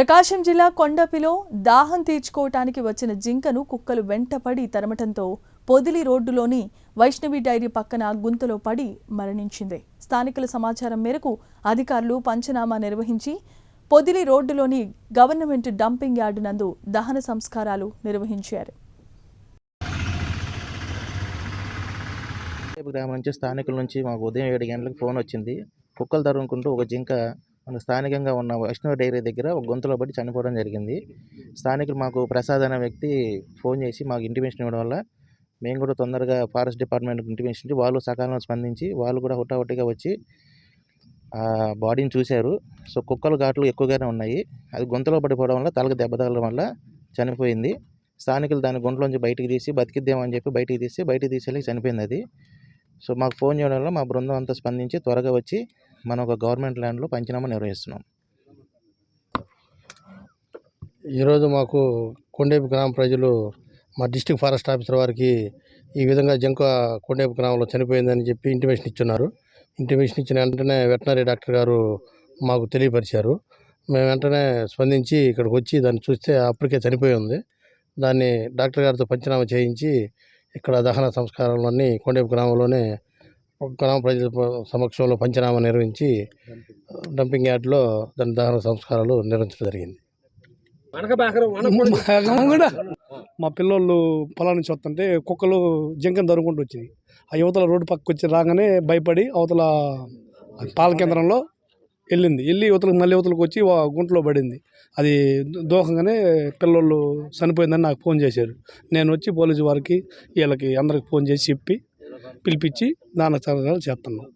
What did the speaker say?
ప్రకాశం జిల్లా కొండపిలో దాహం తీర్చుకోవటానికి వచ్చిన జింకను కుక్కలు వెంటపడి తరమటంతో పొదిలి రోడ్డులోని వైష్ణవి డైరీ పక్కన గుంతలో పడి మరణించింది. స్థానికుల సమాచారం మేరకు అధికారులు పంచనామా నిర్వహించి పొదిలి రోడ్డులోని గవర్నమెంట్ డంపింగ్ యార్డు నందు దహన సంస్కారాలు నిర్వహించారు. గ్రామం నుంచి స్థానికుల నుంచి మాకు ఉదయం 7 గంటలకు ఫోన్ వచ్చింది. కుక్కలు తరుముకుంటూ ఒక జింక మన స్థానికంగా ఉన్న వైష్ణవ డైరీ దగ్గర ఒక గుంతలో పడి చనిపోవడం జరిగింది. స్థానికులు మాకు ప్రసాద్ అనే వ్యక్తి ఫోన్ చేసి మాకు ఇంటిమేషన్ ఇవ్వడం వల్ల మేము కూడా తొందరగా ఫారెస్ట్ డిపార్ట్మెంట్కి ఇంటిమేషన్ ఇచ్చి వాళ్ళు సకాలంలో స్పందించి వాళ్ళు కూడా హుటాహుటిగా వచ్చి ఆ బాడీని చూశారు. సో కుక్కల ఘాట్లు ఎక్కువగానే ఉన్నాయి. అది గుంతలో పడిపోవడం వల్ల తలకు దెబ్బ తగలడం వల్ల చనిపోయింది. స్థానికులు దాన్ని గుంటలోంచి బయటికి తీసి బతికిద్దామని చెప్పి బయటికి తీసేళ్ళకి చనిపోయింది అది. సో మాకు ఫోన్ చేయడం వల్ల మా బృందం అంతా స్పందించి త్వరగా వచ్చి మనం ఒక గవర్నమెంట్ ల్యాండ్లో పంచనామా నిర్వహిస్తున్నాం. ఈరోజు మాకు కొండేపు గ్రామ ప్రజలు మా డిస్ట్రిక్ట్ ఫారెస్ట్ ఆఫీసర్ వారికి ఈ విధంగా జింక కొండేపు గ్రామంలో చనిపోయిందని చెప్పి ఇంటిమేషన్ ఇచ్చున్నారు. ఇంటిమేషన్ ఇచ్చిన వెంటనే వెటనరీ డాక్టర్ గారు మాకు తెలియపరిచారు. మేము వెంటనే స్పందించి ఇక్కడికి వచ్చి దాన్ని చూస్తే అప్పటికే చనిపోయి ఉంది. దాన్ని డాక్టర్ గారితో పంచనామా చేయించి ఇక్కడ దహన సంస్కారాలన్నీ కొండేపు గ్రామంలోనే గ్రామ ప్రజల సమక్షంలో పంచనామా నిర్వహించి డంపింగ్ యార్డ్లో దాని దహన సంస్కారాలు నిర్వహించడం జరిగింది. మా పిల్లోళ్ళు పొలం నుంచి వస్తుంటే కుక్కలు జింకను తరుముకుంటూ వచ్చినాయి. ఆ యువతల రోడ్డు పక్కకు వచ్చి రాగానే భయపడి అవతల పాల కేంద్రంలో వెళ్ళి యువతలకు వచ్చి గుంటలో పడింది. అది దూకంగానే పిల్లోళ్ళు చనిపోయిందని నాకు ఫోన్ చేశారు. నేను వచ్చి పోలీసు వారికి వీళ్ళకి అందరికి ఫోన్ చేసి చెప్పి పిలిపించి దాన చేస్తున్నాం.